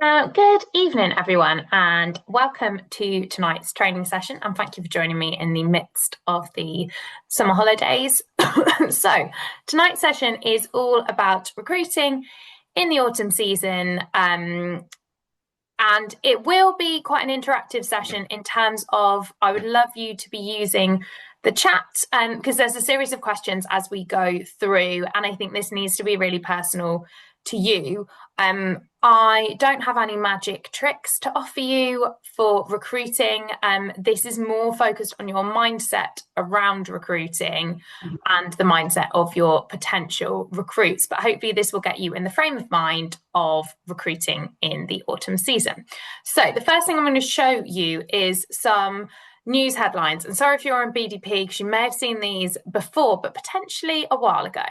Good evening, everyone, and welcome to tonight's training session. And thank you for joining me in the midst of the summer holidays. So, tonight's session is all about recruiting in the autumn season. And it will be quite an interactive session in terms of I would love you to be using the chat because there's a series of questions as we go through, and I think this needs to be really personal to you. I don't have any magic tricks to offer you for recruiting. This is more focused on your mindset around recruiting and the mindset of your potential recruits. But hopefully this will get you in the frame of mind of recruiting in the autumn season. So the first thing I'm going to show you is some news headlines. And sorry if you're on BDP, because you may have seen these before, but potentially a while ago.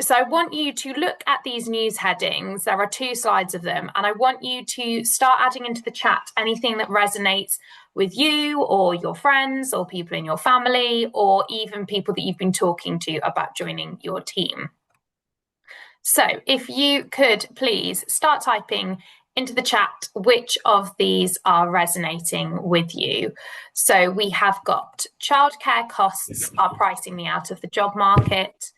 So I want you to look at these news headings. There are 2 slides of them, and I want you to start adding into the chat anything that resonates with you or your friends or people in your family or even people that you've been talking to about joining your team. So if you could please start typing into the chat which of these are resonating with you. So we have got childcare costs are pricing me out of the job market.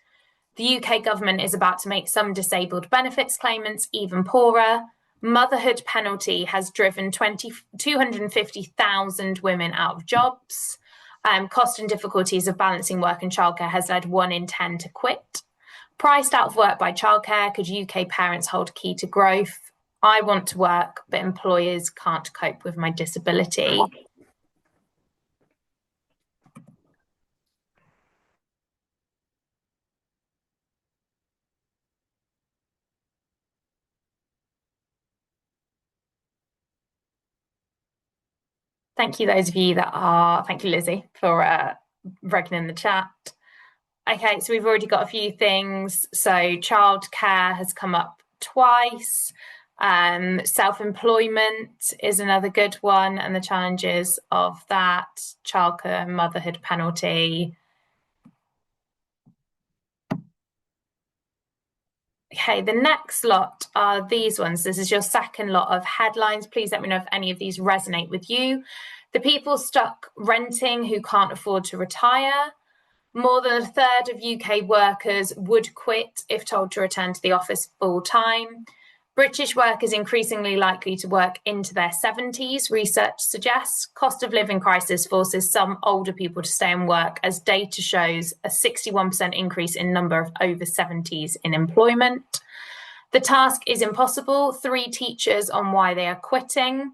The UK government is about to make some disabled benefits claimants even poorer. Motherhood penalty has driven 250,000 women out of jobs. Cost and difficulties of balancing work and childcare has led 1 in 10 to quit. Priced out of work by childcare, could UK parents hold key to growth? I want to work, but employers can't cope with my disability. Thank you, those of you that are, thank you, Lizzie, for reckoning the chat. Okay, so we've already got a few things. So childcare has come up twice. Self-employment is another good one, and the challenges of that. Childcare, motherhood penalty. Okay, the next lot are these ones. This is your second lot of headlines. Please let me know if any of these resonate with you. The people stuck renting who can't afford to retire. More than a third of UK workers would quit if told to return to the office full time. British workers increasingly likely to work into their 70s, research suggests. Cost of living crisis forces some older people to stay and work, as data shows a 61% increase in number of over 70s in employment. The task is impossible. 3 teachers on why they are quitting.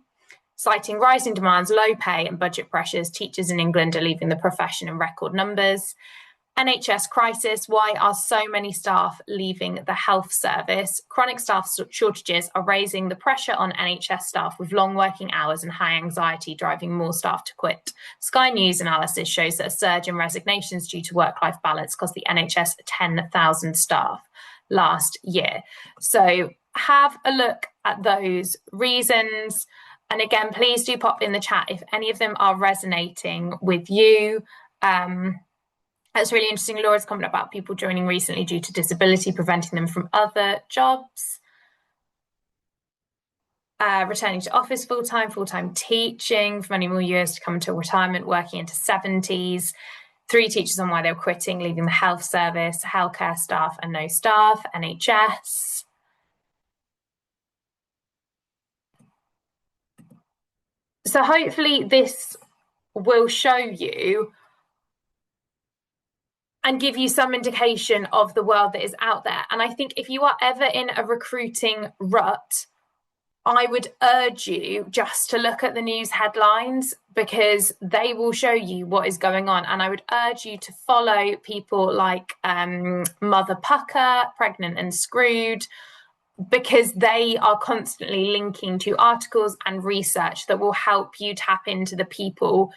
Citing rising demands, low pay and budget pressures, teachers in England are leaving the profession in record numbers. NHS crisis, why are so many staff leaving the health service? Chronic staff shortages are raising the pressure on NHS staff, with long working hours and high anxiety driving more staff to quit. Sky News analysis shows that a surge in resignations due to work-life balance cost the NHS 10,000 staff last year. So have a look at those reasons. And again, please do pop in the chat if any of them are resonating with you. That's really interesting. Laura's comment about people joining recently due to disability, preventing them from other jobs. Returning to office full-time teaching for many more years to come until retirement, working into 70s. 3 teachers on why they were quitting, leaving the health service, healthcare staff and no staff, NHS. So hopefully this will show you and give you some indication of the world that is out there. And I think if you are ever in a recruiting rut, I would urge you just to look at the news headlines, because they will show you what is going on. And I would urge you to follow people like Mother Pucker, Pregnant and Screwed, because they are constantly linking to articles and research that will help you tap into the people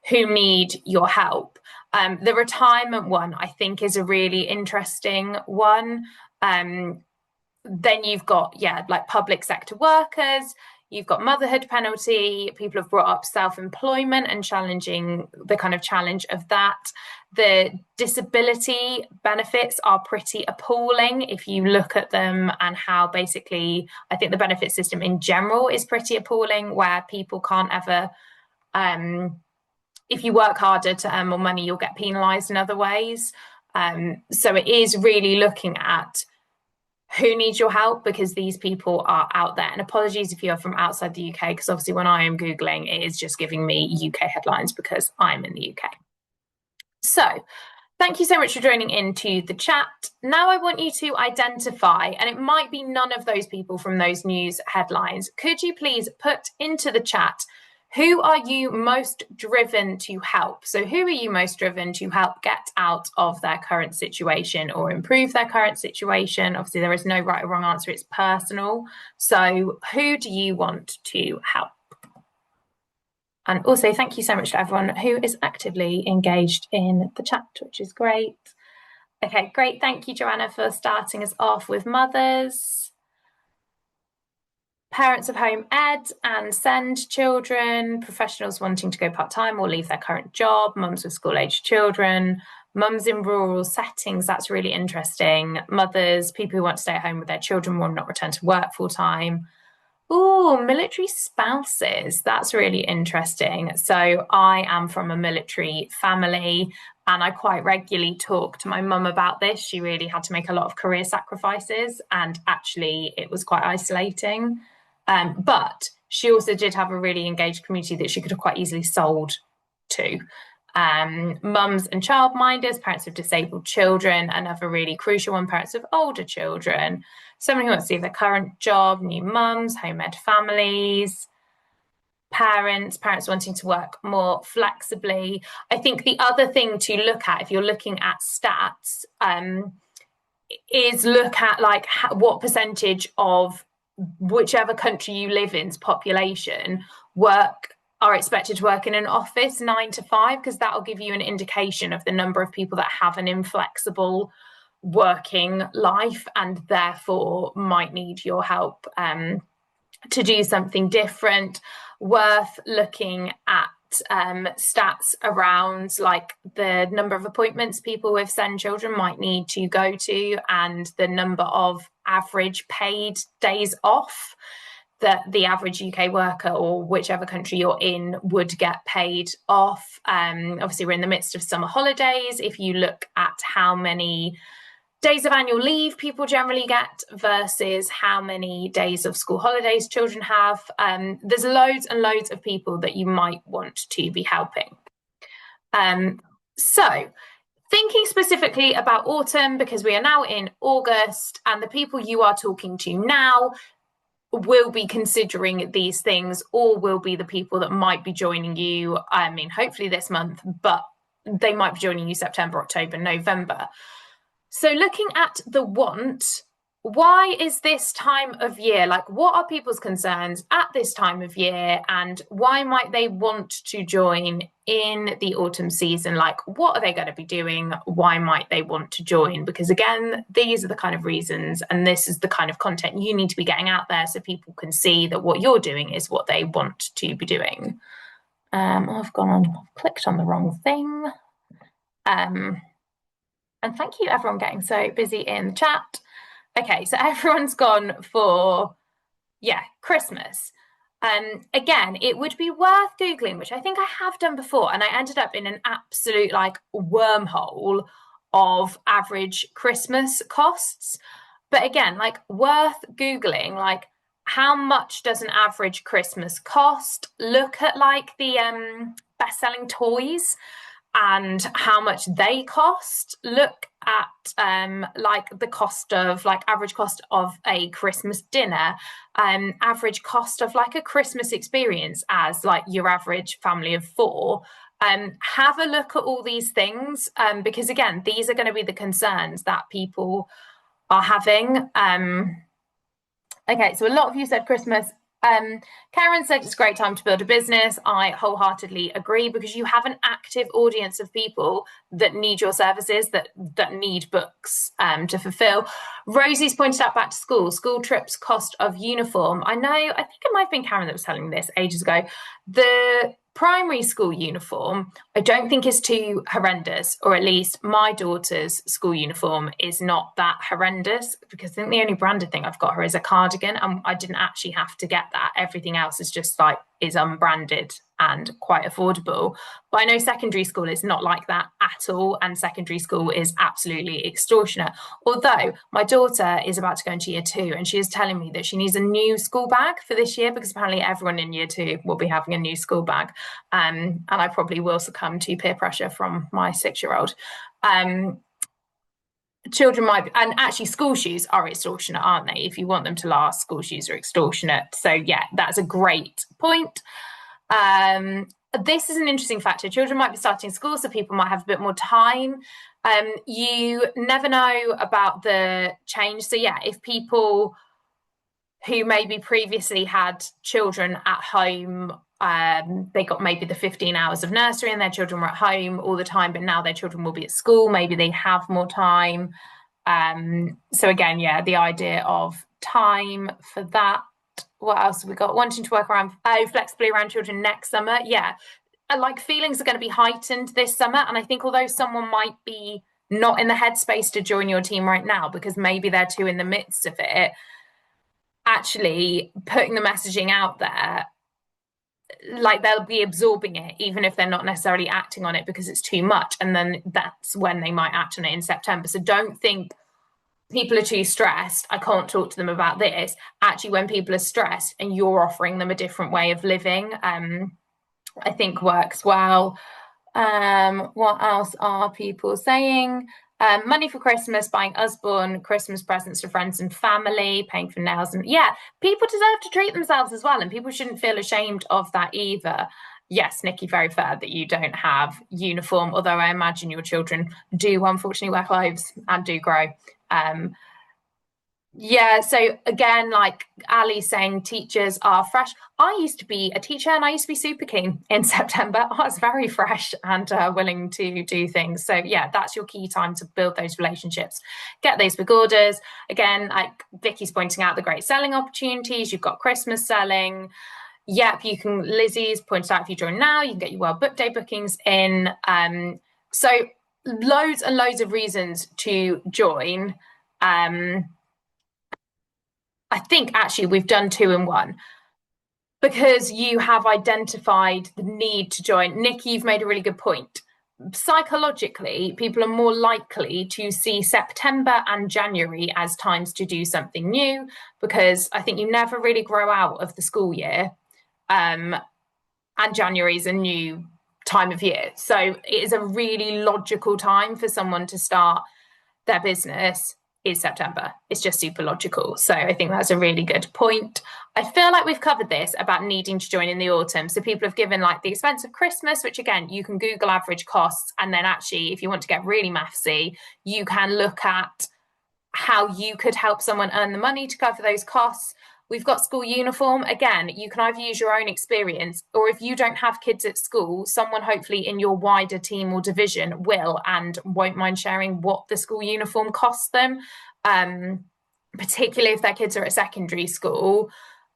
who need your help. The retirement one, I think, is a really interesting one. Then you've got, like public sector workers, You've got motherhood penalty. People have brought up self-employment and challenging the kind of challenge of that. The disability benefits are pretty appalling if you look at them, and how basically I think the benefit system in general is pretty appalling, where people can't ever, if you work harder to earn more money, you'll get penalised in other ways. So it is really looking at who needs your help, because these people are out there. And apologies if you're from outside the UK, because obviously when I am Googling, it is just giving me UK headlines because I'm in the UK. So thank you so much for joining into the chat. Now I want you to identify, and it might be none of those people from those news headlines. Could you please put into the chat, who are you most driven to help? So who are you most driven to help get out of their current situation or improve their current situation? Obviously, there is no right or wrong answer. It's personal. So who do you want to help? And also, thank you so much to everyone who is actively engaged in the chat, which is great. Okay, great. Thank you, Joanna, for starting us off with mothers. Parents of home ed and send children, professionals wanting to go part-time or leave their current job, mums with school-aged children, mums in rural settings, that's really interesting. Mothers, people who want to stay at home with their children will not return to work full-time. Oh, military spouses, that's really interesting. So I am from a military family, and I quite regularly talk to my mum about this. She really had to make a lot of career sacrifices, and actually it was quite isolating. But she also did have a really engaged community that she could have quite easily sold to. Mums and childminders, parents of disabled children, another really crucial one, parents of older children, someone who wants to leave their current job, new mums, home ed families, parents wanting to work more flexibly. I think the other thing to look at, if you're looking at stats, is look at like what percentage of whichever country you live in's population are expected to work in an office 9 to 5, because that'll give you an indication of the number of people that have an inflexible working life and therefore might need your help to do something different. Worth looking at stats around like the number of appointments people with SEND children might need to go to, and the number of average paid days off that the average UK worker or whichever country you're in would get paid off. Obviously, we're in the midst of summer holidays. If you look at how many days of annual leave people generally get versus how many days of school holidays children have, there's loads and loads of people that you might want to be helping. So thinking specifically about autumn, because we are now in August, and the people you are talking to now will be considering these things, or will be the people that might be joining you, I mean, hopefully this month, but they might be joining you September, October, November. So looking at the want, why is this time of year, like what are people's concerns at this time of year, and why might they want to join in the autumn season? Like what are they going to be doing? Why might they want to join? Because again, these are the kind of reasons, and this is the kind of content you need to be getting out there so people can see that what you're doing is what they want to be doing. I've clicked on the wrong thing. And thank you everyone getting so busy in the chat. Okay, so everyone's gone for, Christmas. Again, it would be worth Googling, which I think I have done before, and I ended up in an absolute like wormhole of average Christmas costs. But again, like worth Googling, like how much does an average Christmas cost? Look at like the best-selling toys and how much they cost. Look at like the cost of like average cost of a Christmas dinner, average cost of like a Christmas experience as like your average family of 4. Have a look at all these things, because again, these are going to be the concerns that people are having. Okay, so a lot of you said Christmas. Karen said it's a great time to build a business. I wholeheartedly agree, because you have an active audience of people that need your services, that need books to fulfill. Rosie's pointed out back to school trips, cost of uniform. I think it might have been Karen that was telling me this ages ago. The primary school uniform, I don't think is too horrendous, or at least my daughter's school uniform is not that horrendous, because I think the only branded thing I've got her is a cardigan, and I didn't actually have to get that. Everything else is just is unbranded and quite affordable. But I know secondary school is not like that at all, and secondary school is absolutely extortionate. Although my daughter is about to go into year 2, and she is telling me that she needs a new school bag for this year, because apparently everyone in year 2 will be having a new school bag. And I probably will succumb to peer pressure from my 6-year-old. Children might, and actually school shoes are extortionate, aren't they? If you want them to last, school shoes are extortionate. So yeah, that's a great point. This is an interesting factor. Children might be starting school, so people might have a bit more time. You never know about the change. So yeah, if people who maybe previously had children at home, they got maybe the 15 hours of nursery and their children were at home all the time, but now their children will be at school, maybe they have more time. So again, yeah, the idea of time for that. What else have we got? Wanting to work around flexibly around children next summer. Yeah, like feelings are going to be heightened this summer, and I think although someone might be not in the headspace to join your team right now because maybe they're too in the midst of it, actually putting the messaging out there, like they'll be absorbing it even if they're not necessarily acting on it because it's too much, and then that's when they might act on it in September. So don't think people are too stressed, I can't talk to them about this. Actually, when people are stressed and you're offering them a different way of living, I think works well. What else are people saying? Money for Christmas, buying Usborne Christmas presents to friends and family, paying for nails, and yeah, people deserve to treat themselves as well, and people shouldn't feel ashamed of that either. Yes, Nikki, very fair that you don't have uniform, although I imagine your children do unfortunately wear clothes and do grow. Yeah, so again, like Ali saying, teachers are fresh. I used to be a teacher and I used to be super keen in September. I was very fresh and willing to do things. So yeah, that's your key time to build those relationships, get those big orders. Again, like Vicky's pointing out, the great selling opportunities. You've got Christmas selling. Yep, you can, Lizzie's pointed out, if you join now, you can get your World Book Day bookings in. So loads and loads of reasons to join. I think actually we've done 2 in 1, because you have identified the need to join. Nikki, you've made a really good point. Psychologically, people are more likely to see September and January as times to do something new, because I think you never really grow out of the school year. And January is a new time of year. So it is a really logical time for someone to start their business is September. It's just super logical. So I think that's a really good point. I feel like we've covered this about needing to join in the autumn. So people have given like the expense of Christmas, which again, you can Google average costs. And then actually, if you want to get really mathsy, you can look at how you could help someone earn the money to cover those costs. We've got school uniform. Again, you can either use your own experience, or if you don't have kids at school, someone hopefully in your wider team or division will and won't mind sharing what the school uniform costs them, particularly if their kids are at secondary school.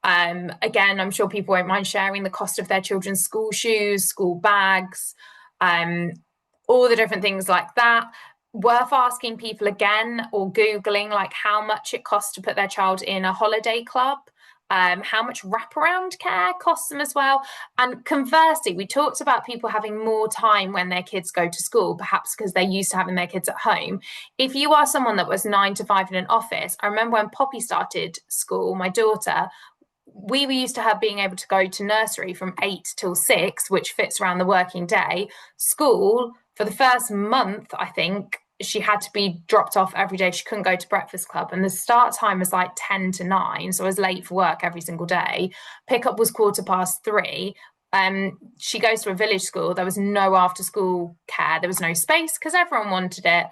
Again, I'm sure people won't mind sharing the cost of their children's school shoes, school bags, all the different things like that. Worth asking people again, or Googling like how much it costs to put their child in a holiday club, how much wraparound care costs them as well. And conversely, we talked about people having more time when their kids go to school, perhaps because they're used to having their kids at home. If you are someone that was 9 to 5 in an office, I remember when Poppy started school, my daughter, we were used to her being able to go to nursery from 8 till 6, which fits around the working day. School, for the first month, I think, she had to be dropped off every day. She couldn't go to breakfast club, and the start time was like 10 to 9, so I was late for work every single day. Pickup was 3:15. She goes to a village school. There was no after school care, there was no space because everyone wanted it.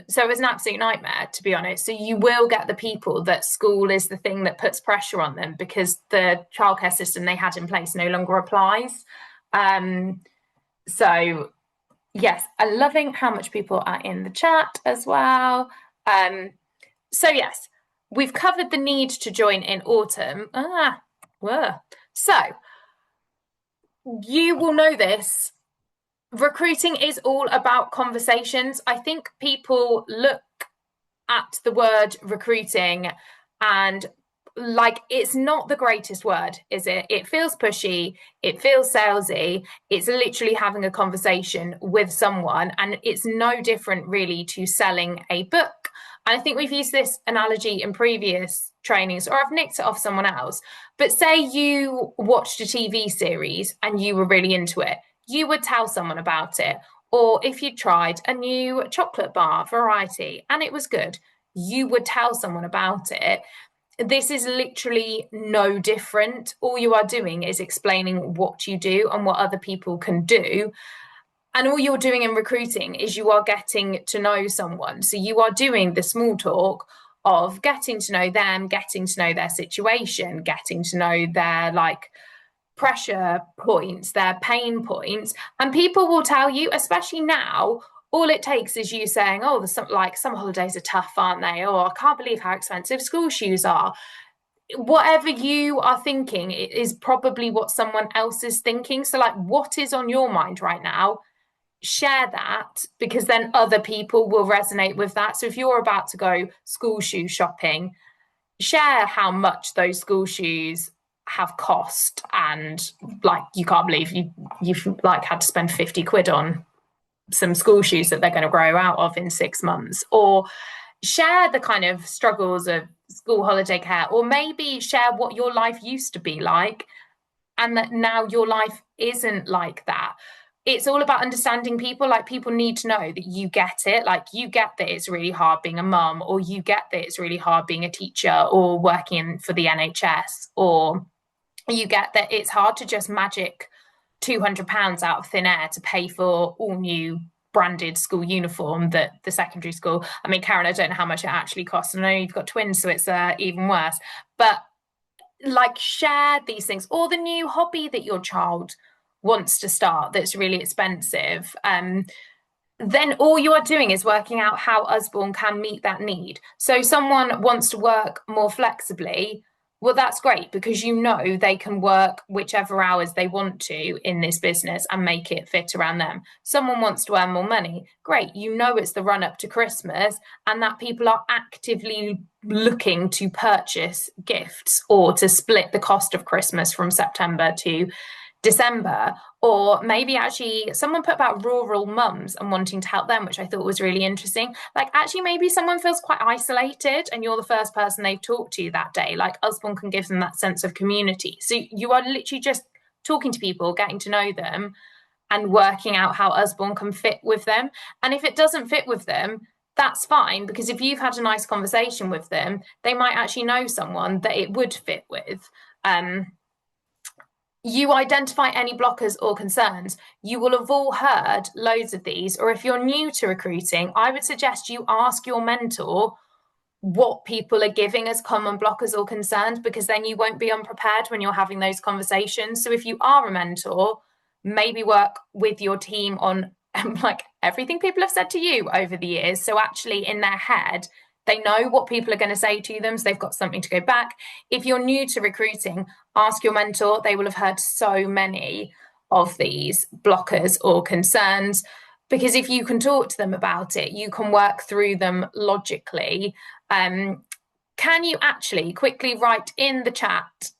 So it was an absolute nightmare, to be honest. So you will get the people that school is the thing that puts pressure on them because the childcare system they had in place no longer applies. So yes, I'm loving how much people are in the chat as well. So yes, we've covered the need to join in autumn. So you will know this. Recruiting is all about conversations. I think people look at the word recruiting and like it's not the greatest word, is it? It feels pushy, it feels salesy. It's literally having a conversation with someone, and it's no different really to selling a book. And I think we've used this analogy in previous trainings, or I've nicked it off someone else. But say you watched a TV series and you were really into it, you would tell someone about it. Or if you tried a new chocolate bar variety and it was good, you would tell someone about it. This is literally no different. All you are doing is explaining what you do and what other people can do. And all you're doing in recruiting is you are getting to know someone. So you are doing the small talk of getting to know them, getting to know their situation, getting to know their like pressure points, their pain points. And people will tell you, especially now, all it takes is you saying, oh, there's some holidays are tough, aren't they? Or I can't believe how expensive school shoes are. Whatever you are thinking is probably what someone else is thinking. So like, what is on your mind right now? Share that, because then other people will resonate with that. So if you're about to go school shoe shopping, share how much those school shoes have cost, and like you can't believe you've like had to spend 50 quid on some school shoes that they're going to grow out of in 6 months. Or share the kind of struggles of school holiday care, or maybe share what your life used to be like and that now your life isn't like that. It's all about understanding people. Like, people need to know that you get it. Like, you get that it's really hard being a mum, or you get that it's really hard being a teacher or working for the NHS, or you get that it's hard to just magic £200 out of thin air to pay for all new branded school uniform that the secondary school. I mean, Karen, I don't know how much it actually costs. I know you've got twins, so it's even worse. But like, share these things, or the new hobby that your child wants to start that's really expensive. Then all you are doing is working out how Usborne can meet that need. So someone wants to work more flexibly. Well, that's great, because you know they can work whichever hours they want to in this business and make it fit around them. Someone wants to earn more money. Great. You know it's the run up to Christmas and that people are actively looking to purchase gifts or to split the cost of Christmas from September to December. Or maybe actually someone put about rural mums and wanting to help them, which I thought was really interesting. Like, actually maybe someone feels quite isolated and you're the first person they've talked to that day. Like, Usborne can give them that sense of community. So you are literally just talking to people, getting to know them and working out how Usborne can fit with them. And if it doesn't fit with them, that's fine, because if you've had a nice conversation with them, they might actually know someone that it would fit with. You identify any blockers or concerns. You will have all heard loads of these, or if you're new to recruiting, I would suggest you ask your mentor what people are giving as common blockers or concerns, because then you won't be unprepared when you're having those conversations. So if you are a mentor, maybe work with your team on like everything people have said to you over the years. So actually in their head, they know what people are going to say to them, so they've got something to go back. If you're new to recruiting, ask your mentor. They will have heard so many of these blockers or concerns, because if you can talk to them about it, you can work through them logically. Can you actually quickly write in the chat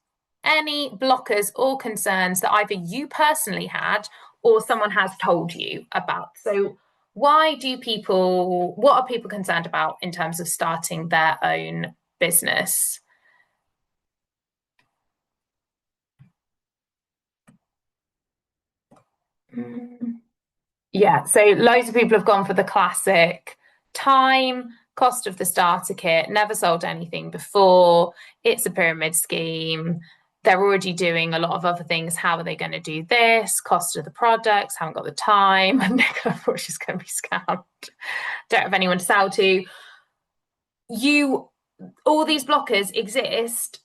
any blockers or concerns that either you personally had or someone has told you about? So what are people concerned about in terms of starting their own business? Yeah, so loads of people have gone for the classic time, cost of the starter kit, never sold anything before, it's a pyramid scheme, they're already doing a lot of other things. How are they going to do this? Cost of the products, haven't got the time, and they're just going to be scammed. Don't have anyone to sell to. All these blockers exist,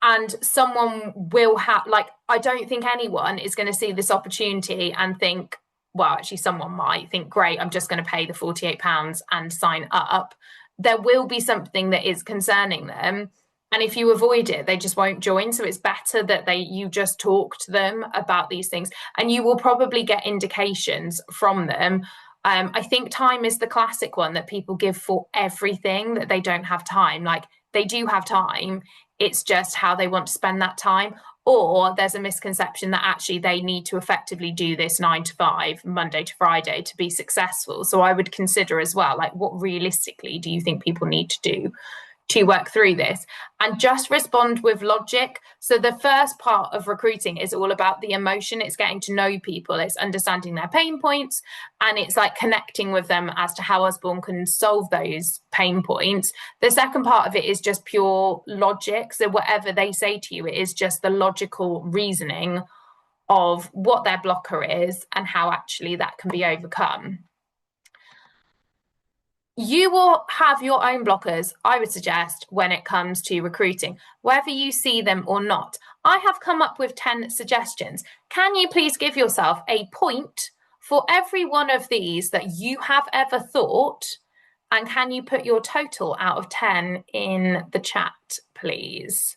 and someone will have, like, I don't think anyone is going to see this opportunity and think, well, actually, someone might think, great, I'm just going to pay the £48 and sign up. There will be something that is concerning them. And if you avoid it, they just won't join. So it's better that you just talk to them about these things, and you will probably get indications from them. I think time is the classic one that people give for everything, that they don't have time. Like, they do have time. It's just how they want to spend that time. Or there's a misconception that actually they need to effectively do this 9 to 5, Monday to Friday, to be successful. So I would consider as well, like, what realistically do you think people need to do to work through this? And just respond with logic. So the first part of recruiting is all about the emotion. It's getting to know people, it's understanding their pain points, and it's like connecting with them as to how Usborne can solve those pain points. The second part of it is just pure logic. So whatever they say to you, it is just the logical reasoning of what their blocker is and how actually that can be overcome. You will have your own blockers, I would suggest, when it comes to recruiting, whether you see them or not. I have come up with 10 suggestions. Can you please give yourself a point for every one of these that you have ever thought? And can you put your total out of 10 in the chat, please?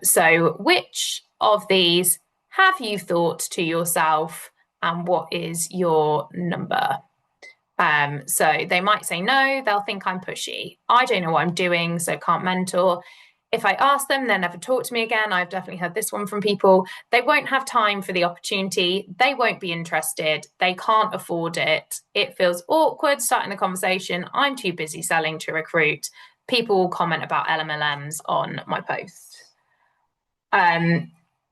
So which of these have you thought to yourself, and what is your number? So they might say no, they'll think I'm pushy. I don't know what I'm doing, so can't mentor. If I ask them, they'll never talk to me again. I've definitely heard this one from people. They won't have time for the opportunity. They won't be interested. They can't afford it. It feels awkward starting the conversation. I'm too busy selling to recruit. People will comment about LMLMs on my posts.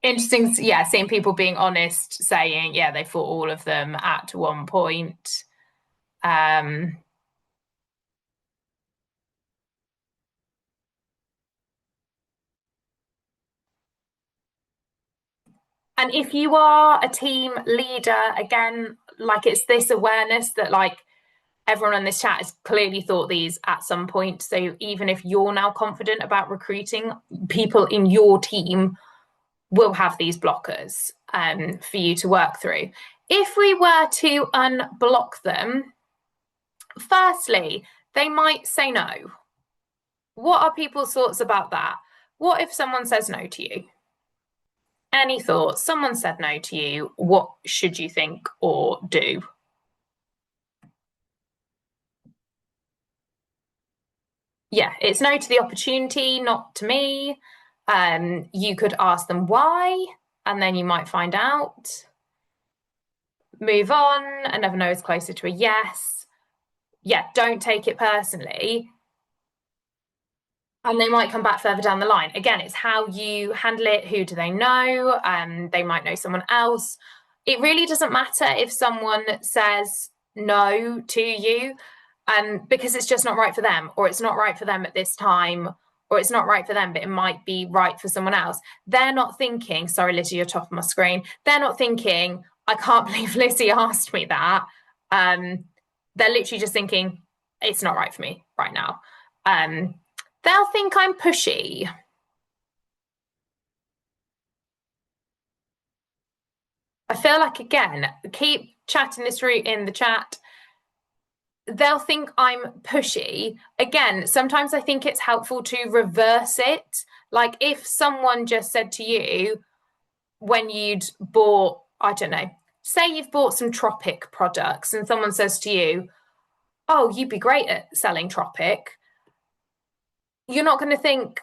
Interesting, yeah, seeing people being honest, saying, yeah, they fought all of them at one point. And if you are a team leader, again, like, it's this awareness that, like, everyone on this chat has clearly thought these at some point. So even if you're now confident about recruiting, people in your team will have these blockers for you to work through. If we were to unblock them, firstly, they might say no. What are people's thoughts about that? What if someone says no to you? Any thoughts? Someone said no to you. What should you think or do? Yeah, it's no to the opportunity, not to me. You could ask them why, and then you might find out. Move on. Another no is closer to a yes. Yeah, don't take it personally. And they might come back further down the line. Again, it's how you handle it. Who do they know? They might know someone else. It really doesn't matter if someone says no to you, because it's just not right for them, or it's not right for them at this time, or it's not right for them, but it might be right for someone else. They're not thinking, sorry, Lizzie, you're top of my screen. They're not thinking, I can't believe Lizzie asked me that. They're literally just thinking, it's not right for me right now. They'll think I'm pushy. I feel like, again, keep chatting this through in the chat. They'll think I'm pushy. Again, sometimes I think it's helpful to reverse it. Like, if someone just said to you when you'd bought, I don't know, say you've bought some Tropic products, and someone says to you, oh, you'd be great at selling Tropic. You're not going to think,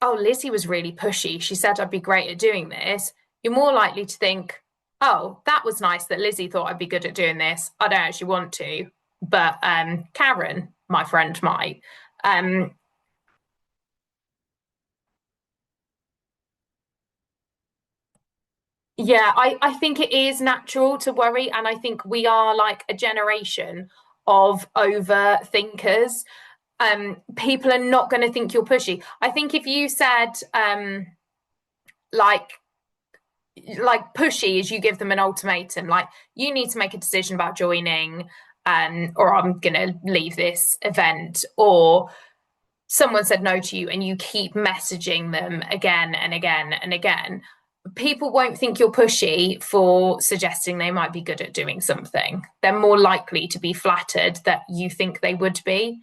oh, Lizzie was really pushy. She said I'd be great at doing this. You're more likely to think, oh, that was nice that Lizzie thought I'd be good at doing this. I don't actually want to, but Karen, my friend, might. Yeah, I think it is natural to worry. And I think we are like a generation of overthinkers. People are not going to think you're pushy. I think if you said, like pushy as you give them an ultimatum, like you need to make a decision about joining, or I'm gonna leave this event, or someone said no to you and you keep messaging them again and again and again, people won't think you're pushy for suggesting they might be good at doing something. They're more likely to be flattered that you think they would be.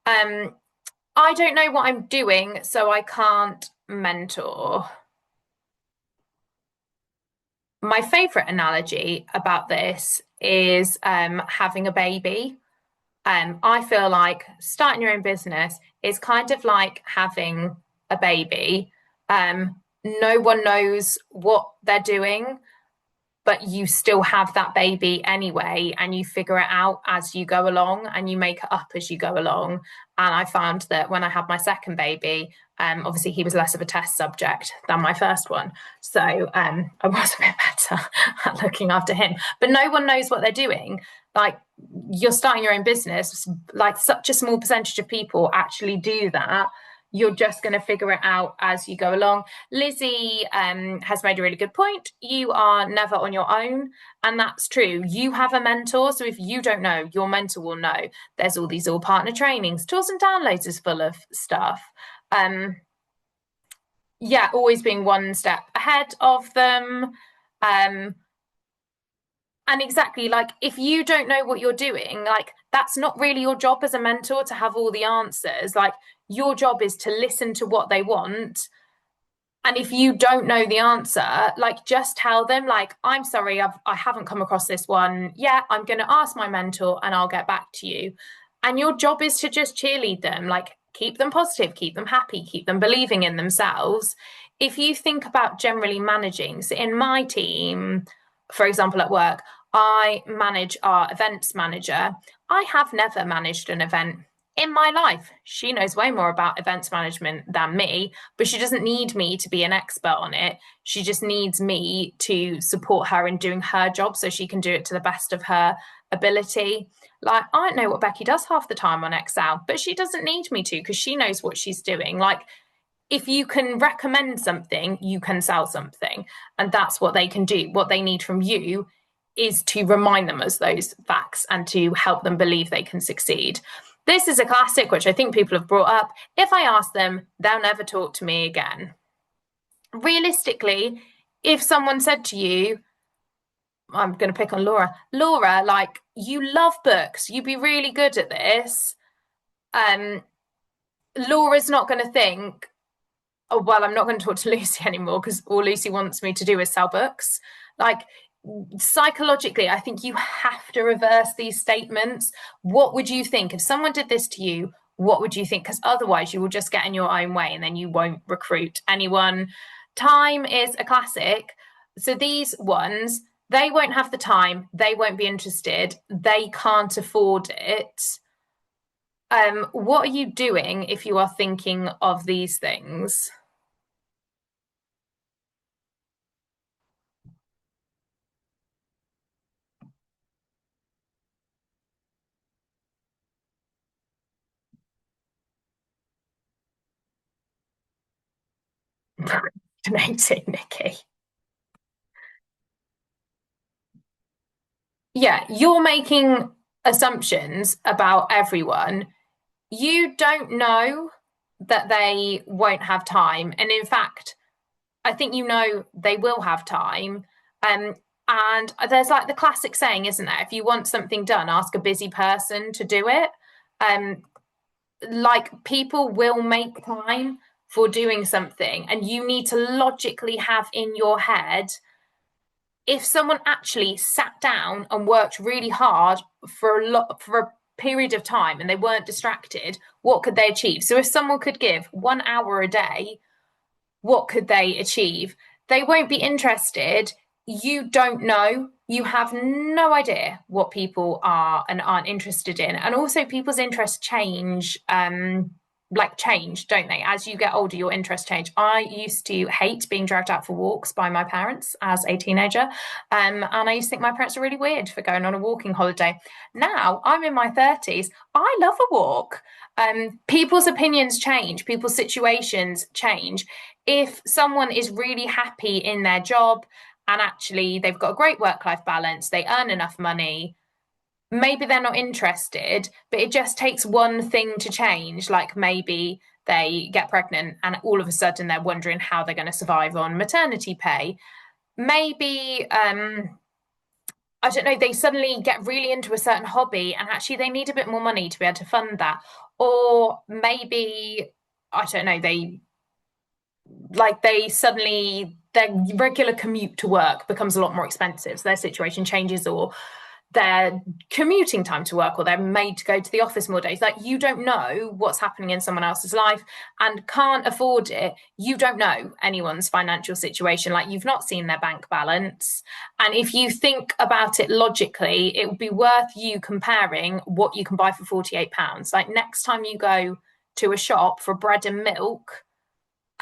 I don't know what I'm doing, so I can't mentor. My favorite analogy about this is having a baby. I feel like starting your own business is kind of like having a baby. No one knows what they're doing, but you still have that baby anyway, and you figure it out as you go along and you make it up as you go along. And I found that when I had my second baby, obviously he was less of a test subject than my first one. So I was a bit better at looking after him. But no one knows what they're doing. Like, you're starting your own business, like such a small percentage of people actually do that. You're just going to figure it out as you go along. Lizzie has made a really good point. You are never on your own, and that's true. You have a mentor, so if you don't know, your mentor will know. There's all these all partner trainings. Tools and Downloads is full of stuff. Yeah, always being one step ahead of them. And exactly, like, if you don't know what you're doing, like, that's not really your job as a mentor to have all the answers. Like, your job is to listen to what they want. And if you don't know the answer, like, just tell them, like, I'm sorry, I haven't come across this one yet. I'm going to ask my mentor and I'll get back to you. And your job is to just cheerlead them, like, keep them positive, keep them happy, keep them believing in themselves. If you think about generally managing, so in my team, for example, at work, I manage our events manager. I have never managed an event in my life. She knows way more about events management than me, but she doesn't need me to be an expert on it. She just needs me to support her in doing her job so she can do it to the best of her ability. Like, I don't know what Becky does half the time on Excel, but she doesn't need me to because she knows what she's doing. Like, if you can recommend something, you can sell something. And that's what they can do. What they need from you is to remind them of those facts and to help them believe they can succeed. This is a classic, which I think people have brought up. If I ask them, they'll never talk to me again. Realistically, if someone said to you, I'm going to pick on Laura, like, you love books, you'd be really good at this. Laura's not going to think, oh, well, I'm not going to talk to Lucy anymore because all Lucy wants me to do is sell books. Like, psychologically, I think you have to reverse these statements. What would you think if someone did this to you? What would you think? Because otherwise you will just get in your own way and then you won't recruit anyone. Time is a classic. So these ones, they won't have the time. They won't be interested. They can't afford it. What are you doing if you are thinking of these things? Procrastinating, Nikki. Yeah, you're making assumptions about everyone. You don't know that they won't have time. And in fact, I think you know they will have time. And there's like the classic saying, isn't there? If you want something done, ask a busy person to do it. Like, people will make time for doing something, and you need to logically have in your head, if someone actually sat down and worked really hard for a period of time and they weren't distracted, what could they achieve? So if someone could give 1 hour a day, what could they achieve? They won't be interested. You don't know. You have no idea what people are and aren't interested in. And also, people's interests change. like change, don't they? As you get older, your interests change. I used to hate being dragged out for walks by my parents as a teenager. And I used to think my parents were really weird for going on a walking holiday. Now I'm in my 30s. I love a walk. People's opinions change, people's situations change. If someone is really happy in their job and actually they've got a great work-life balance, they earn enough money, maybe they're not interested, but it just takes one thing to change. Like maybe they get pregnant and all of a sudden they're wondering how they're going to survive on maternity pay. Maybe, I don't know, they suddenly get really into a certain hobby and actually they need a bit more money to be able to fund that. Or maybe, I don't know, they suddenly, their regular commute to work becomes a lot more expensive. So their situation changes, or their commuting time to work, or they're made to go to the office more days. Like, you don't know what's happening in someone else's life and can't afford it. You don't know anyone's financial situation. Like, you've not seen their bank balance. And if you think about it logically, it would be worth you comparing what you can buy for £48. Like, next time you go to a shop for bread and milk,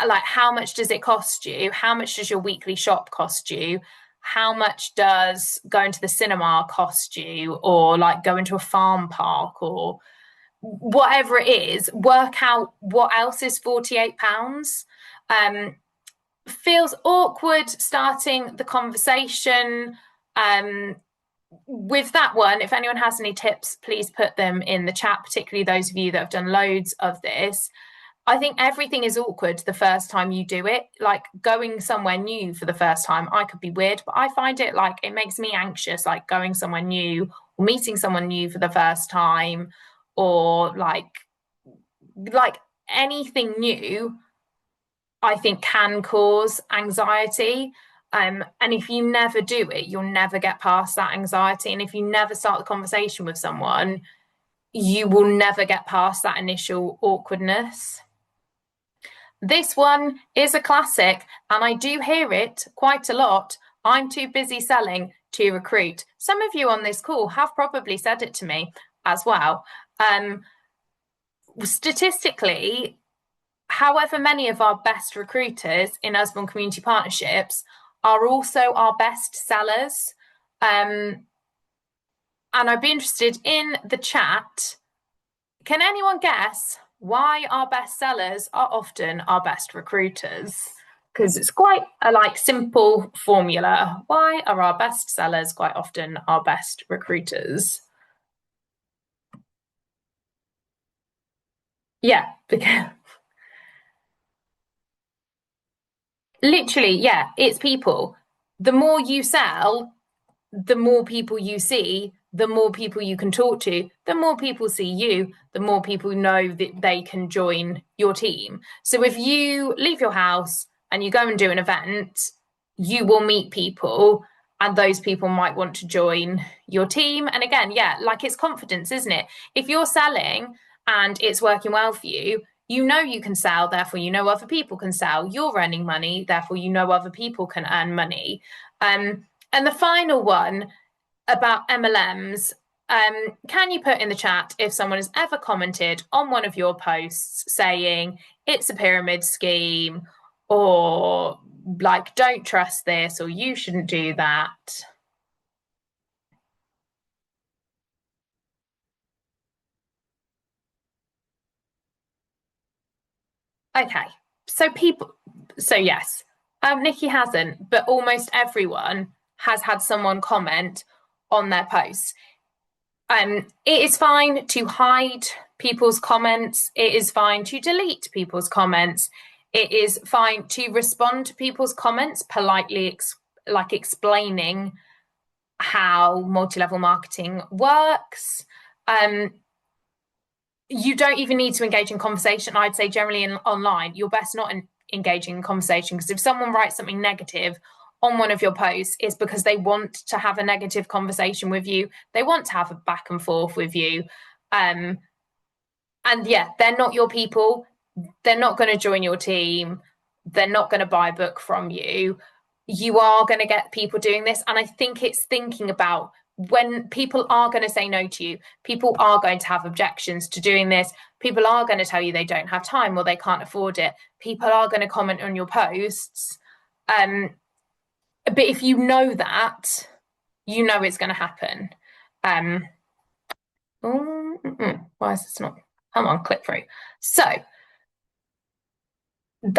like, how much does it cost you? How much does your weekly shop cost you? How much does going to the cinema cost you, or like going to a farm park, or whatever it is? Work out what else is £48. Feels awkward starting the conversation with that one. If anyone has any tips, please put them in the chat, particularly those of you that have done loads of this. I think everything is awkward the first time you do it. Like, going somewhere new for the first time, I could be weird, but I find it like, it makes me anxious, like going somewhere new or meeting someone new for the first time, or like anything new, I think can cause anxiety. And if you never do it, you'll never get past that anxiety. And if you never start the conversation with someone, you will never get past that initial awkwardness. This one is a classic, and I do hear it quite a lot. I'm too busy selling to recruit. Some of you on this call have probably said it to me as well. Statistically, however many of our best recruiters in Usborne Community Partnerships are also our best sellers. And I'd be interested in the chat. Can anyone guess why our best sellers are often our best recruiters? Because it's quite a simple formula. Why are our best sellers quite often our best recruiters? Yeah, because literally, yeah, it's people. The more you sell, the more people you see, the more people you can talk to, the more people see you, the more people know that they can join your team. So if you leave your house and you go and do an event, you will meet people, and those people might want to join your team. And again, yeah, like, it's confidence, isn't it? If you're selling and it's working well for you, you know you can sell, therefore you know other people can sell. You're earning money, therefore you know other people can earn money. And the final one about MLMs, can you put in the chat if someone has ever commented on one of your posts saying it's a pyramid scheme, or like, don't trust this, or you shouldn't do that? Okay, so yes, Nikki hasn't, but almost everyone has had someone comment on their posts. It is fine to hide people's comments. It is fine to delete people's comments. It is fine to respond to people's comments politely, explaining how multi-level marketing works. You don't even need to engage in conversation. I'd say generally online, you're best not engaging in conversation, because if someone writes something negative on one of your posts, it's because they want to have a negative conversation with you. They want to have a back and forth with you. And yeah, they're not your people. They're not going to join your team. They're not going to buy a book from you. You are going to get people doing this. And I think it's thinking about when people are going to say no to you, people are going to have objections to doing this, people are going to tell you they don't have time or they can't afford it, people are going to comment on your posts. But if you know that, you know it's going to happen. Why is this not? Come on, click through. So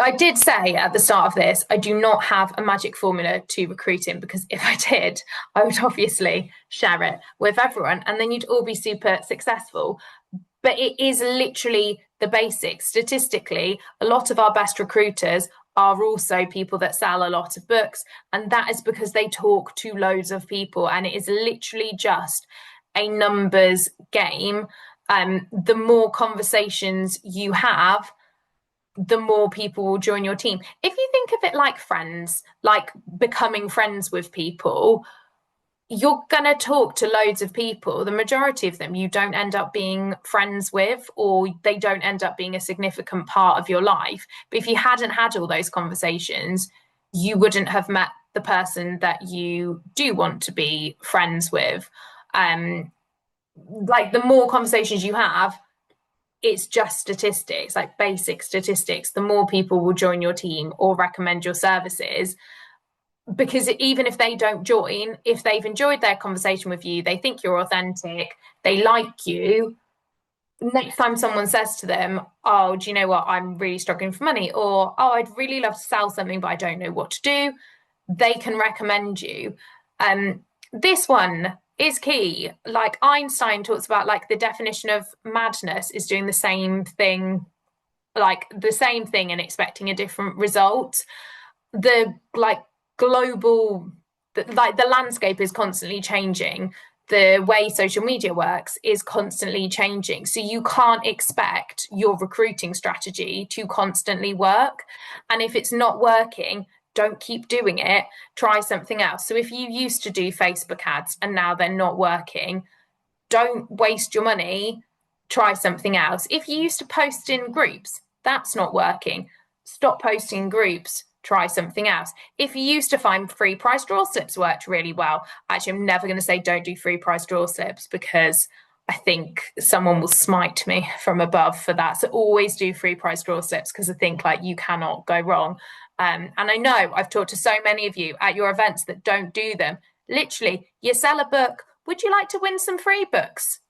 I did say at the start of this, I do not have a magic formula to recruiting, because if I did, I would obviously share it with everyone and then you'd all be super successful. But it is literally the basics. Statistically, a lot of our best recruiters are also people that sell a lot of books. And that is because they talk to loads of people. And it is literally just a numbers game. The more conversations you have, the more people will join your team. If you think of it like friends, like becoming friends with people, you're going to talk to loads of people. The majority of them you don't end up being friends with, or they don't end up being a significant part of your life. But if you hadn't had all those conversations, you wouldn't have met the person that you do want to be friends with. Like the more conversations you have, it's just statistics, like basic statistics. The more people will join your team or recommend your services, because even if they don't join, if they've enjoyed their conversation with you, they think you're authentic, they like you, next time someone says to them, oh, do you know what, I'm really struggling for money, or oh, I'd really love to sell something but I don't know what to do, they can recommend you. This one is key. Like Einstein talks about, like the definition of madness is doing the same thing, like the same thing and expecting a different result. The like global, like the landscape is constantly changing. The way social media works is constantly changing. So you can't expect your recruiting strategy to constantly work. And if it's not working, don't keep doing it. Try something else. So if you used to do Facebook ads and now they're not working, don't waste your money. Try something else. If you used to post in groups, that's not working. Stop posting in groups. Try something else. If you used to find free price draw slips worked really well, actually, I'm never going to say don't do free price draw slips, because I think someone will smite me from above for that. So always do free price draw slips, because I think like you cannot go wrong. And I know I've talked to so many of you at your events that don't do them. Literally, you sell a book. Would you like to win some free books?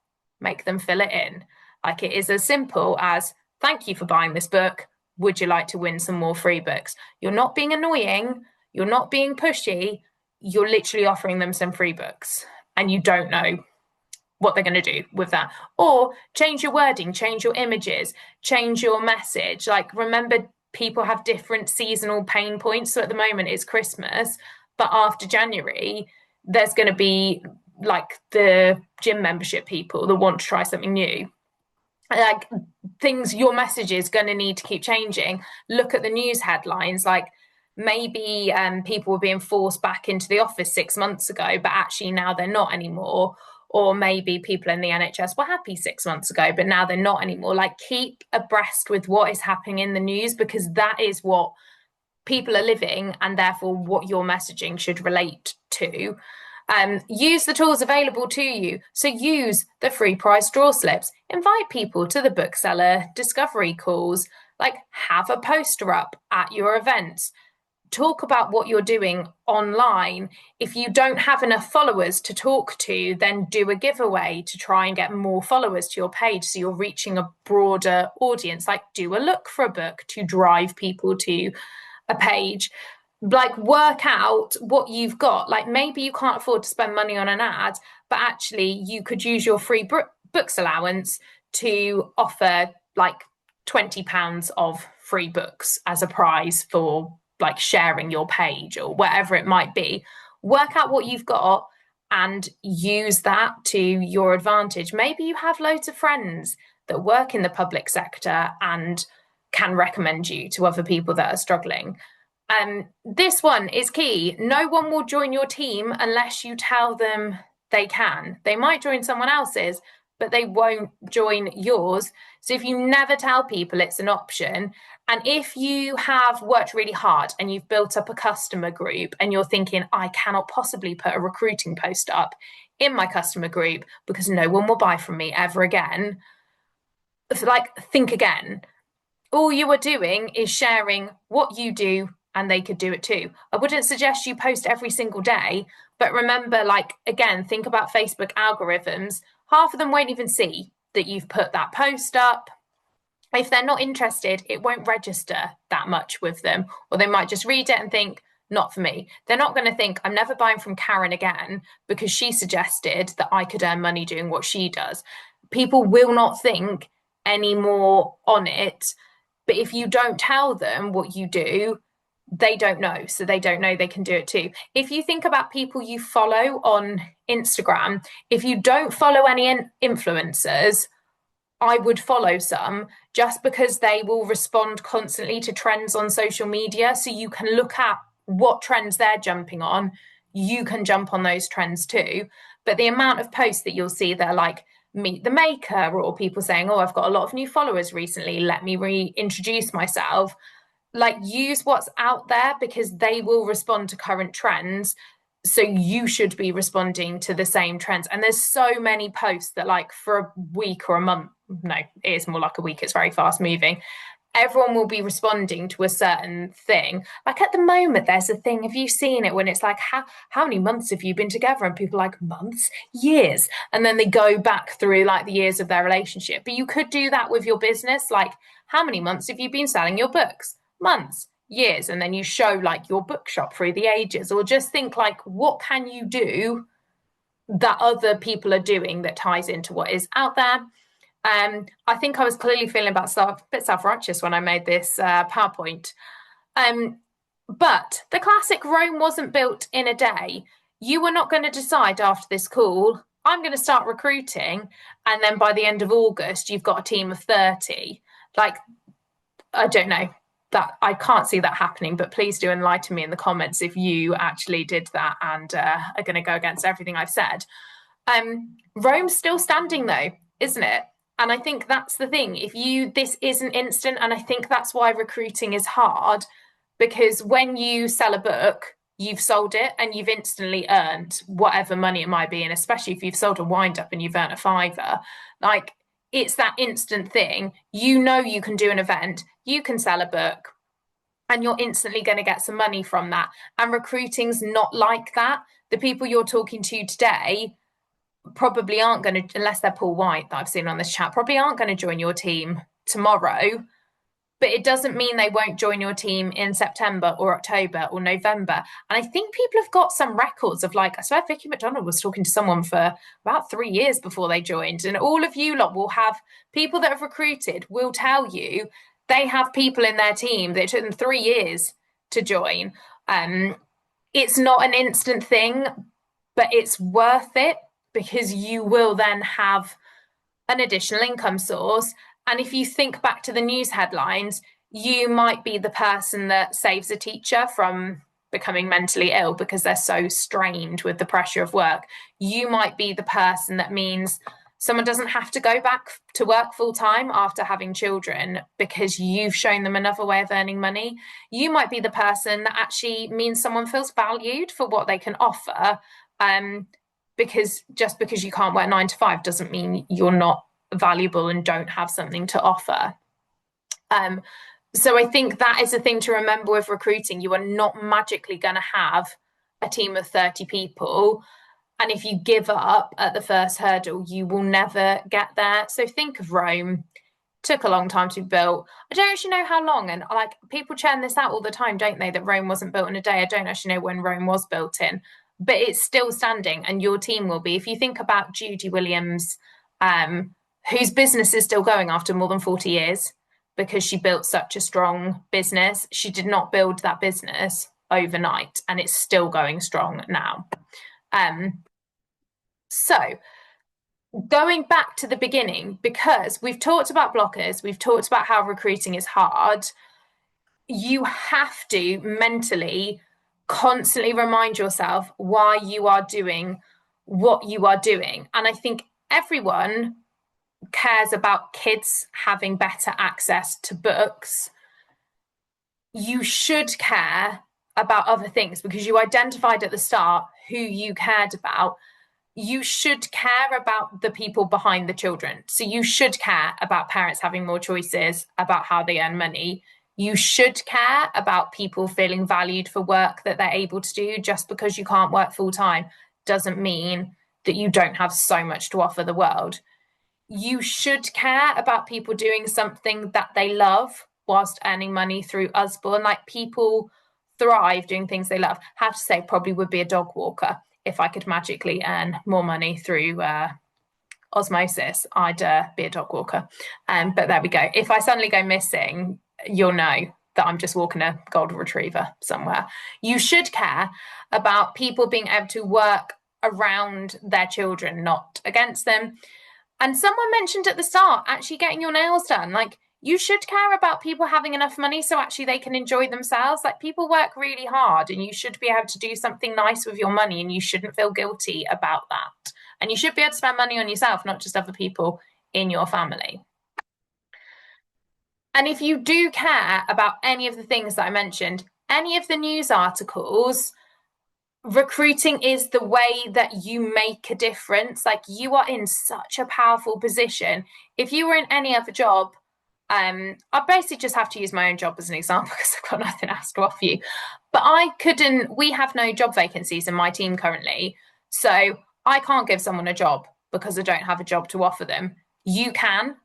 Make them fill it in. Like, it is as simple as, thank you for buying this book. Would you like to win some more free books? You're not being annoying. You're not being pushy. You're literally offering them some free books, and you don't know what they're going to do with that. Or change your wording, change your images, change your message. Like, remember, people have different seasonal pain points. So at the moment it's Christmas, but after January, there's going to be like the gym membership people that want to try something new. Like, things, your message is going to need to keep changing. Look at the news headlines. Like, maybe people were being forced back into the office 6 months ago, but actually now they're not anymore. Or maybe people in the NHS were happy 6 months ago, but now they're not anymore. Like, keep abreast with what is happening in the news, because that is what people are living, and therefore what your messaging should relate to. Use the tools available to you. So use the free price draw slips. Invite people to the bookseller discovery calls. Like, have a poster up at your events. Talk about what you're doing online. If you don't have enough followers to talk to, then do a giveaway to try and get more followers to your page, so you're reaching a broader audience. Like, do a look for a book to drive people to a page. Like, work out what you've got. Like, maybe you can't afford to spend money on an ad, but actually you could use your free books allowance to offer like £20 of free books as a prize for like sharing your page or whatever it might be. Work out what you've got and use that to your advantage. Maybe you have loads of friends that work in the public sector and can recommend you to other people that are struggling. This one is key. No one will join your team unless you tell them they can. They might join someone else's, but they won't join yours. So if you never tell people it's an option, And if you have worked really hard and you've built up a customer group and you're thinking, I cannot possibly put a recruiting post up in my customer group because no one will buy from me ever again, like, think again. All you are doing is sharing what you do and they could do it too. I wouldn't suggest you post every single day, but remember, like, again, think about Facebook algorithms. Half of them won't even see that you've put that post up. If they're not interested, it won't register that much with them, or they might just read it and think, not for me. They're not going to think, I'm never buying from Karen again because she suggested that I could earn money doing what she does. People will not think any more on it. But if you don't tell them what you do, they don't know. So they don't know they can do it too. If you think about people you follow on Instagram, if you don't follow any influencers, I would follow some just because they will respond constantly to trends on social media. So you can look at what trends they're jumping on. You can jump on those trends too. But the amount of posts that you'll see that are like, meet the maker, or people saying, oh, I've got a lot of new followers recently, let me reintroduce myself. Like, use what's out there because they will respond to current trends. So you should be responding to the same trends. And there's so many posts that, like, for a week or a month, no, it is more like a week, it's very fast moving, everyone will be responding to a certain thing. Like, at the moment, there's a thing, have you seen it, when it's like, how many months have you been together? And people are like, months, years. And then they go back through like the years of their relationship. But you could do that with your business. Like, how many months have you been selling your books? Months, years. And then you show like your bookshop through the ages. Or just think, like, what can you do that other people are doing that ties into what is out there? I think I was clearly feeling a bit self-righteous when I made this PowerPoint. But the classic Rome wasn't built in a day. You were not going to decide after this call, I'm going to start recruiting, and then by the end of August, you've got a team of 30. Like, I don't know. That I can't see that happening, but please do enlighten me in the comments if you actually did that and are going to go against everything I've said. Rome's still standing though, isn't it? And I think that's the thing. This isn't instant, and I think that's why recruiting is hard, because when you sell a book, you've sold it and you've instantly earned whatever money it might be. And especially if you've sold a wind up and you've earned a fiver, like, it's that instant thing. You know, you can do an event, you can sell a book, and you're instantly going to get some money from that. And recruiting's not like that. The people you're talking to today probably aren't going to, unless they're Paul White that I've seen on this chat, probably aren't going to join your team tomorrow. But it doesn't mean they won't join your team in September or October or November. And I think people have got some records of, like, I swear Vicky McDonald was talking to someone for about 3 years before they joined. And all of you lot will have people that have recruited will tell you they have people in their team that it took them 3 years to join. It's not an instant thing, but it's worth it because you will then have an additional income source. And if you think back to the news headlines, you might be the person that saves a teacher from becoming mentally ill because they're so strained with the pressure of work. You might be the person that means someone doesn't have to go back to work full time after having children because you've shown them another way of earning money. You might be the person that actually means someone feels valued for what they can offer. Because just because you can't work 9 to 5 doesn't mean you're not valuable and don't have something to offer. So I think that is a thing to remember with recruiting. You are not magically going to have a team of 30 people. And if you give up at the first hurdle, you will never get there. So think of Rome. Took a long time to be built. I don't actually know how long. And, like, people churn this out all the time, don't they? That Rome wasn't built in a day. I don't actually know when Rome was built in. But it's still standing, and your team will be. If you think about Judy Williams, whose business is still going after more than 40 years because she built such a strong business. She did not build that business overnight, and it's still going strong now. So going back to the beginning, because we've talked about blockers, we've talked about how recruiting is hard, you have to mentally constantly remind yourself why you are doing what you are doing. And I think everyone cares about kids having better access to books. you should care about other things because you identified at the start who you cared about. You should care about the people behind the children. So you should care about parents having more choices about how they earn money. You should care about people feeling valued for work that they're able to do. Just because you can't work full time doesn't mean that you don't have so much to offer the world. You should care about people doing something that they love whilst earning money through Usborne. Like, people thrive doing things they love. I have to say, probably would be a dog walker if I could magically earn more money through osmosis. I'd be a dog walker. But there we go. If I suddenly go missing, you'll know that I'm just walking a golden retriever somewhere. You should care about people being able to work around their children, not against them. And someone mentioned at the start, actually getting your nails done. Like, you should care about people having enough money so actually they can enjoy themselves. Like, people work really hard and you should be able to do something nice with your money and you shouldn't feel guilty about that. And you should be able to spend money on yourself, not just other people in your family. And if you do care about any of the things that I mentioned, any of the news articles, recruiting is the way that you make a difference. Like, you are in such a powerful position. If you were in any other job, I basically just have to use my own job as an example because I've got nothing else to offer you. But we have no job vacancies in my team currently. So I can't give someone a job because I don't have a job to offer them. You can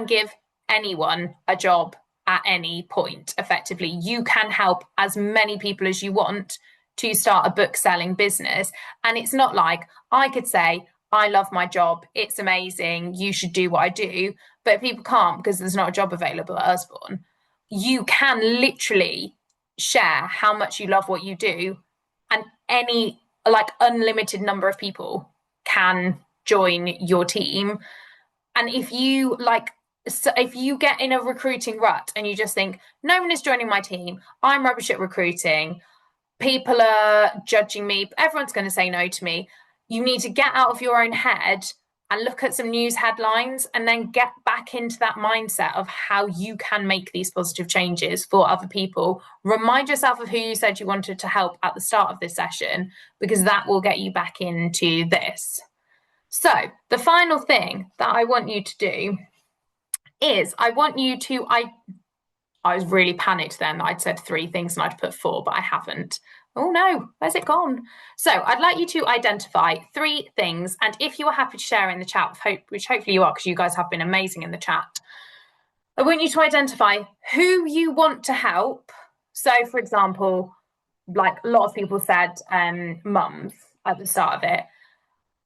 give anyone a job at any point. Effectively, you can help as many people as you want to start a book selling business. And it's not like I could say, I love my job, it's amazing, you should do what I do, but people can't because there's not a job available at Usborne. You can literally share how much you love what you do, and any, like, unlimited number of people can join your team. And if you get in a recruiting rut and you just think, no one is joining my team, I'm rubbish at recruiting, people are judging me, everyone's going to say no to me, you need to get out of your own head and look at some news headlines and then get back into that mindset of how you can make these positive changes for other people. Remind yourself of who you said you wanted to help at the start of this session, because that will get you back into this. So the final thing that I want you to do is I was really panicked then that I'd said 3 things and I'd put 4, but I haven't. Oh no, where's it gone? So I'd like you to identify 3 things. And if you are happy to share in the chat, which hopefully you are, because you guys have been amazing in the chat, I want you to identify who you want to help. So, for example, like a lot of people said, mums at the start of it,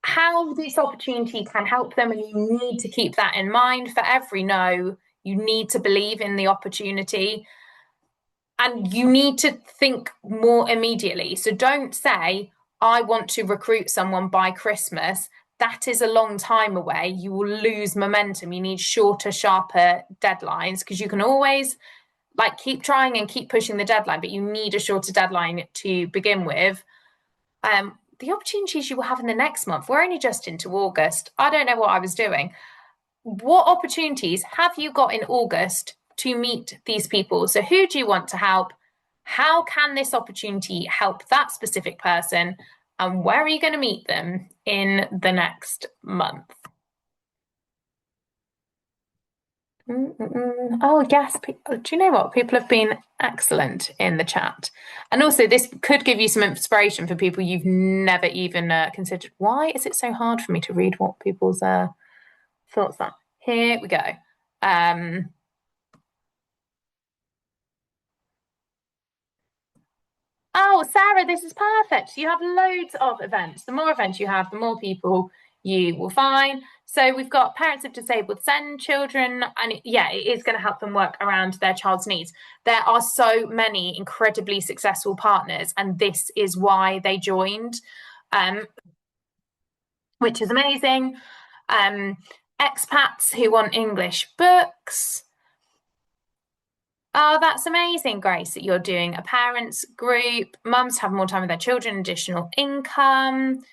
how this opportunity can help them. And you need to keep that in mind. For every no, you need to believe in the opportunity. And you need to think more immediately. So don't say, I want to recruit someone by Christmas. That is a long time away. You will lose momentum. You need shorter, sharper deadlines, because you can always keep trying and keep pushing the deadline, but you need a shorter deadline to begin with. The opportunities you will have in the next month, we're only just into August. I don't know what I was doing. What opportunities have you got in August to meet these people? So who do you want to help? How can this opportunity help that specific person? And where are you going to meet them in the next month? Oh, yes. Do you know what? People have been excellent in the chat. And also, this could give you some inspiration for people you've never even considered. Why is it so hard for me to read what people's thoughts are? Here we go. Oh, Sarah, this is perfect. You have loads of events. The more events you have, the more people you will find. So we've got parents of disabled SEND children, and it is going to help them work around their child's needs. There are so many incredibly successful partners, and this is why they joined, which is amazing. Expats who want English books. Oh, that's amazing, Grace, that you're doing a parents group. Mums have more time with their children, additional income,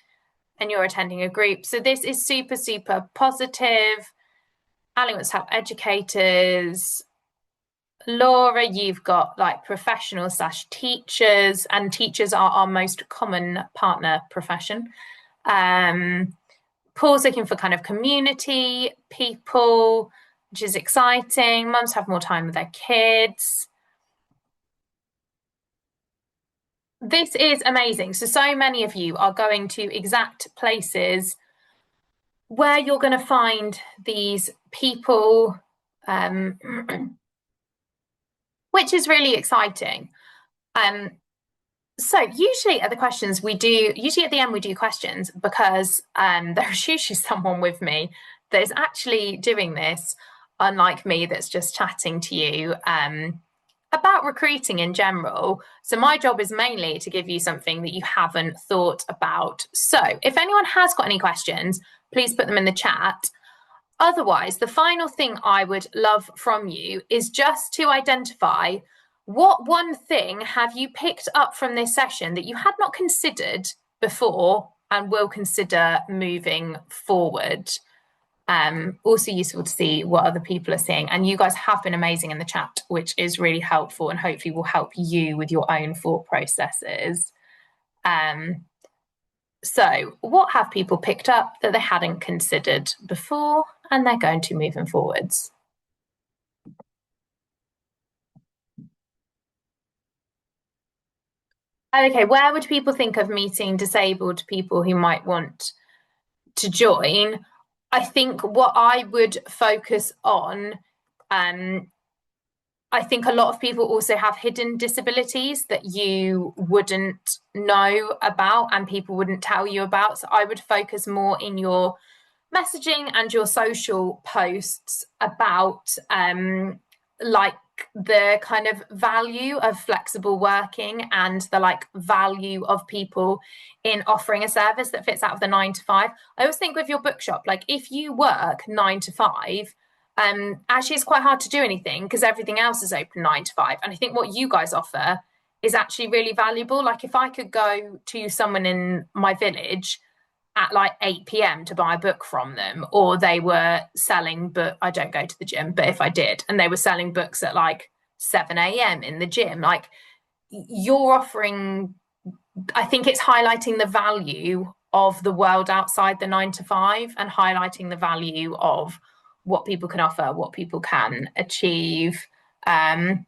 and you're attending a group. So this is super, super positive. Ali wants to help educators. Laura, you've got like professional slash teachers, and teachers are our most common partner profession. Paul's looking for kind of community people, which is exciting. Mums have more time with their kids. This is amazing. So many of you are going to exact places where you're going to find these people, which is really exciting. So usually at the questions usually at the end we do questions because there's usually someone with me that is actually doing this, unlike me that's just chatting to you about recruiting in general. So my job is mainly to give you something that you haven't thought about. So if anyone has got any questions, please put them in the chat. Otherwise, the final thing I would love from you is just to identify what one thing have you picked up from this session that you had not considered before and will consider moving forward. Also useful to see what other people are seeing. And you guys have been amazing in the chat, which is really helpful and hopefully will help you with your own thought processes. So what have people picked up that they hadn't considered before and they're going to moving forwards? Okay, where would people think of meeting disabled people who might want to join? I think what I would focus on, I think a lot of people also have hidden disabilities that you wouldn't know about and people wouldn't tell you about. So I would focus more in your messaging and your social posts about like the kind of value of flexible working and the like value of people in offering a service that fits out of the 9 to 5. I always think with your bookshop, like if you work 9 to 5, actually it's quite hard to do anything because everything else is open 9 to 5. And I think what you guys offer is actually really valuable. Like if I could go to someone in my village at like 8 p.m. to buy a book from them, or they were selling book. I don't go to the gym, but if I did, and they were selling books at like 7 a.m. in the gym, like you're offering, I think it's highlighting the value of the world outside the 9 to 5 and highlighting the value of what people can offer, what people can achieve. So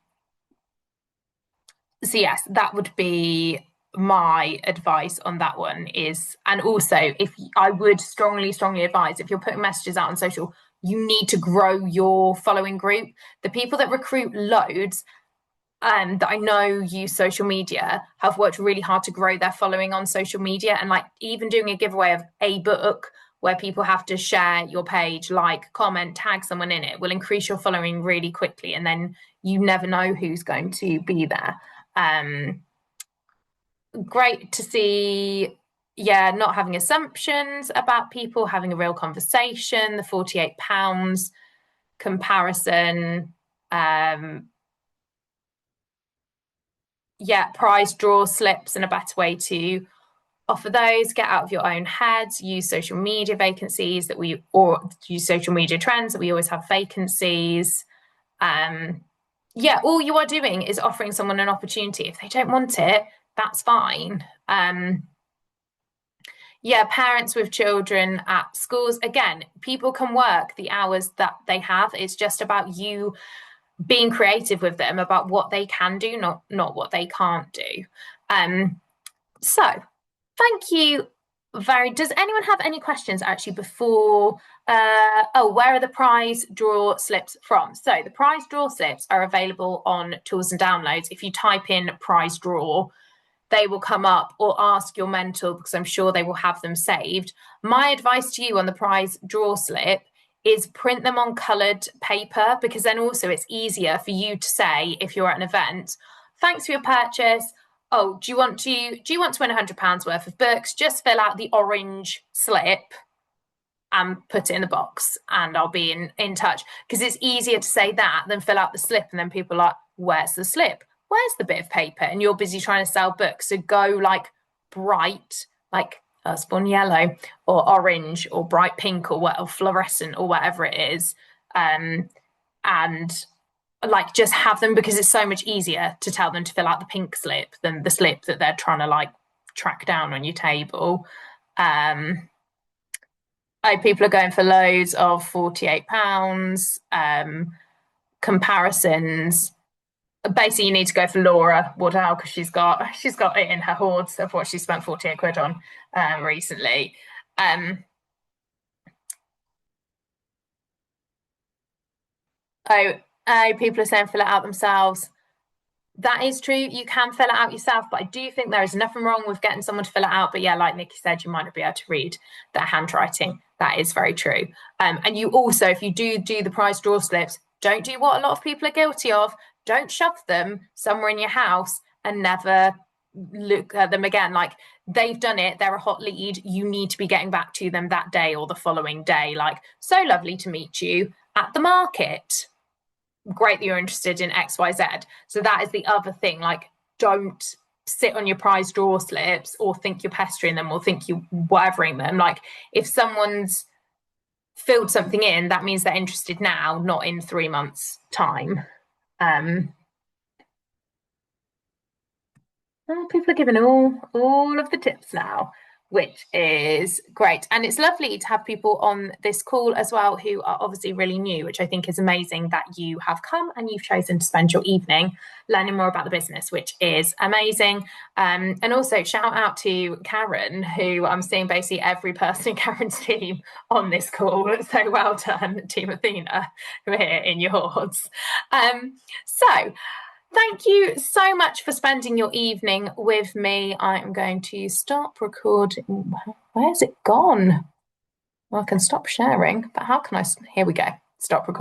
yes, that would be my advice on that one is, and also if I would strongly advise, if you're putting messages out on social, you need to grow your following group. The people that recruit loads that I know use social media have worked really hard to grow their following on social media, and like even doing a giveaway of a book where people have to share your page, like, comment, tag someone in it, will increase your following really quickly, and then you never know who's going to be there. Great to see, yeah, not having assumptions about people, having a real conversation, the £48 comparison. Yeah, prize draw slips and a better way to offer those. Get out of your own heads, use social media vacancies that we, or use social media trends that we always have vacancies. Yeah, all you are doing is offering someone an opportunity. If they don't want it, that's fine. Yeah, parents with children at schools, again, people can work the hours that they have. It's just about you being creative with them about what they can do, not what they can't do. So thank you does anyone have any questions actually before where are the prize draw slips from? So the prize draw slips are available on tools and downloads. If you type in prize draw, they will come up, or ask your mentor because I'm sure they will have them saved. My advice to you on the prize draw slip is print them on coloured paper, because then also it's easier for you to say if you're at an event, thanks for your purchase. Oh, do you want to win £100 worth of books? Just fill out the orange slip and put it in the box and I'll be in touch. Because it's easier to say that than fill out the slip and then people are like, where's the slip? Where's the bit of paper? And you're busy trying to sell books. So go like bright, like Usborne yellow or orange or bright pink or fluorescent or whatever it is. And like just have them, because it's so much easier to tell them to fill out the pink slip than the slip that they're trying to like track down on your table. Oh, people are going for loads of £48. Comparisons. Basically, you need to go for Laura Woodhouse because she's got it in her hoards of what she spent £48 on recently. Oh, people are saying fill it out themselves. That is true. You can fill it out yourself, but I do think there is nothing wrong with getting someone to fill it out. But yeah, like Nikki said, you might not be able to read their handwriting. That is very true. And you also, if you do the prize draw slips, don't do what a lot of people are guilty of. Don't shove them somewhere in your house and never look at them again. Like, they've done it, they're a hot lead. You need to be getting back to them that day or the following day. Like, so lovely to meet you at the market. Great that you're interested in XYZ. So that is the other thing. Like, don't sit on your prize draw slips or think you're pestering them or think you're whatevering them. Like, if someone's filled something in, that means they're interested now, not in 3 months' time. Well, people are giving all of the tips now, which is great. And it's lovely to have people on this call as well who are obviously really new, which I think is amazing that you have come and you've chosen to spend your evening learning more about the business, which is amazing. And also shout out to Karen, who I'm seeing basically every person in Karen's team on this call. So well done, Team Athena, who are here in yours. So thank you so much for spending your evening with me. I am going to stop recording. Where's it gone? Well, I can stop sharing, but how can I? Here we go. Stop recording.